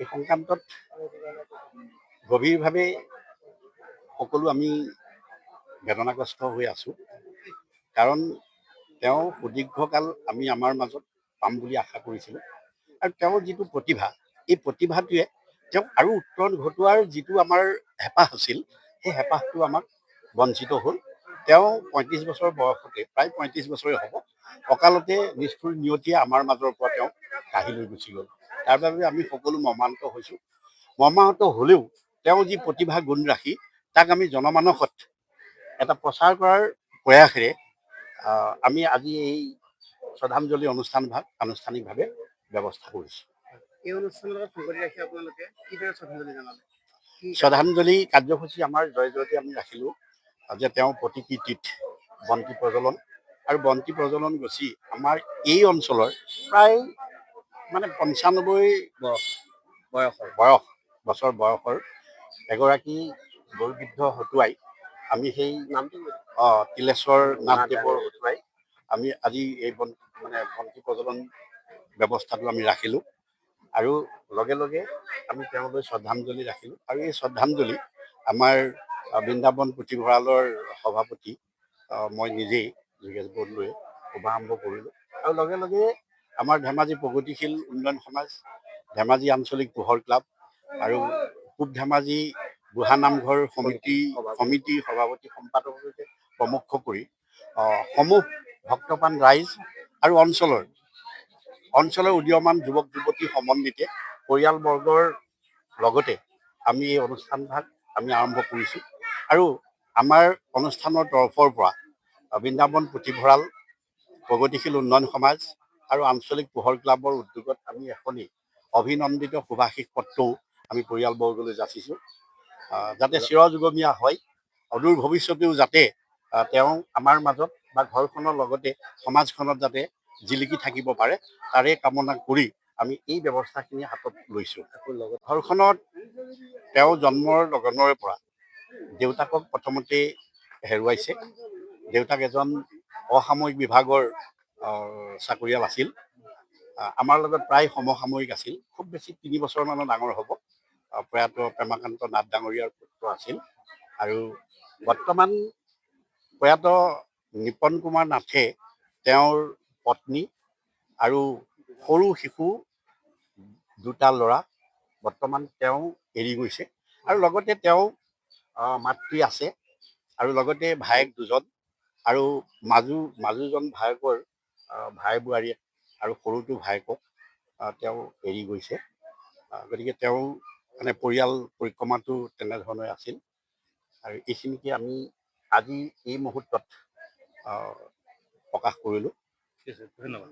এই সংক্ৰান্তত গভীৰভাৱে সকলো আমি বেদনাগ্ৰস্ত হৈ আছোঁ। কাৰণ তেওঁ সুদীৰ্ঘকাল আমি আমাৰ মাজত পাম বুলি আশা কৰিছিলোঁ আৰু তেওঁৰ যিটো প্ৰতিভা, এই প্ৰতিভাটোৱে তেওঁক আৰু উত্তৰণ ঘটোৱাৰ যিটো আমাৰ হেঁপাহ আছিল, সেই হেঁপাহটো আমাক বঞ্চিত হ'ল। তেওঁ ৩৫ বছৰ বয়সতে, প্ৰায় ৩৫ বছৰে হ'ব, অকালতে নিষ্ঠুৰ নিয়তিয়ে আমাৰ মাজৰ পৰা তেওঁ কাঢ়ি লৈ গুচি গ'ল। তাৰ বাবে আমি সকলো মৰ্মাহত হৈছোঁ। মৰ্মাহত হ'লেও তেওঁ যি প্ৰতিভা গুণ ৰাখি তাক আমি জনমানসত এটা প্ৰচাৰ কৰাৰ প্ৰয়াসেৰে আমি আজি এই শ্ৰদ্ধাঞ্জলি অনুষ্ঠানভাগ আনুষ্ঠানিকভাৱে ব্যৱস্থা কৰিছোঁ। এই অনুষ্ঠানৰ লগত সংগতি ৰাখি আপোনালোকে কিদৰে শ্ৰদ্ধাঞ্জলি জনালে? শ্ৰদ্ধাঞ্জলি কাৰ্যসূচী আমাৰ জয়তে আমি ৰাখিলোঁ যে তেওঁ প্ৰতিকৃতিত বন্তি প্ৰজ্বলন আৰু বন্তি প্ৰজ্বলন গছি আমাৰ এই অঞ্চলৰ প্ৰায় ৯৫ বছৰ বয়সৰ এগৰাকী বয়োবৃদ্ধ হতুৱাই আমি সেই নামটো তিলেশ্বৰ নাথদেৱৰ হতুৱাই আমি আজি এই বন্তি প্ৰজ্বলন ব্যৱস্থাটো আমি ৰাখিলোঁ আৰু লগে লগে আমি তেওঁলৈ শ্ৰদ্ধাঞ্জলি ৰাখিলোঁ। আৰু এই শ্ৰদ্ধাঞ্জলি আমাৰ বৃন্দাবন পুথিভঁৰালৰ সভাপতি মই নিজেই যোগেশ বৰদলৈয়ে শুভাৰম্ভ কৰিলোঁ আৰু লগে লগে আমাৰ ধেমাজি প্ৰগতিশীল উন্নয়ন সমাজ, ধেমাজি আঞ্চলিক পোহৰ ক্লাব আৰু পূব ধেমাজি বুঢ়া নামঘৰ সমিতিৰ সভাপতি সম্পাদককে প্ৰমুখ কৰি সমূহ ভক্তপ্ৰাণ ৰাইজ আৰু অঞ্চলৰ উদীয়মান যুৱক যুৱতী সমন্বিতে পৰিয়ালবৰ্গৰ লগতে আমি এই অনুষ্ঠানভাগ আমি আৰম্ভ কৰিছোঁ। আৰু আমাৰ অনুষ্ঠানৰ তৰফৰ পৰা বৃন্দাবন পুথিভঁৰাল, প্ৰগতিশীল উন্নয়ন সমাজ আৰু আঞ্চলিক পোহৰ ক্লাবৰ উদ্যোগত আমি এখনি অভিনন্দিত শুভাশীষ পত্ৰও আমি পৰিয়ালবৰ্গলৈ যাচিছোঁ, যাতে চিৰযুগমীয়া হয়, অদূৰ ভৱিষ্যতেও যাতে তেওঁ আমাৰ মাজত বা ঘৰখনৰ লগতে সমাজখনত যাতে জিলিকি থাকিব পাৰে, তাৰে কামনা কৰি আমি এই ব্যৱস্থাখিনি হাতত লৈছোঁ। ঘৰখনত তেওঁ জন্মৰ লগনৰে পৰা দেউতাকক প্ৰথমতে হেৰুৱাইছে। দেউতাক এজন অসামৰিক বিভাগৰ চাকৰিয়াল আছিল, আমাৰ লগত প্ৰায় সমসাময়িক আছিল। খুব বেছি ৩ বছৰমানৰ ডাঙৰ হ'ব। প্ৰয়াত প্ৰেমাকান্ত নাথ ডাঙৰীয়াৰ পুত্ৰ আছিল আৰু বৰ্তমান প্ৰয়াত নিপন কুমাৰ নাথে তেওঁৰ পত্নী আৰু সৰু শিশু 2টা ল'ৰা বৰ্তমান তেওঁ এৰি গৈছে আৰু লগতে তেওঁ মাতৃ আছে আৰু লগতে ভায়েক 2জন আৰু মাজুজন ভায়েকৰ ভাই বোৱাৰীয়েক আৰু সৰুটো ভায়েকক তেওঁ এৰি গৈছে। গতিকে তেওঁ পৰিয়াল পৰিক্ৰমাটো তেনেধৰণে আছিল আৰু এইখিনিকে আমি আজি এই মুহূৰ্তত প্ৰকাশ কৰিলোঁ। ধন্যবাদ।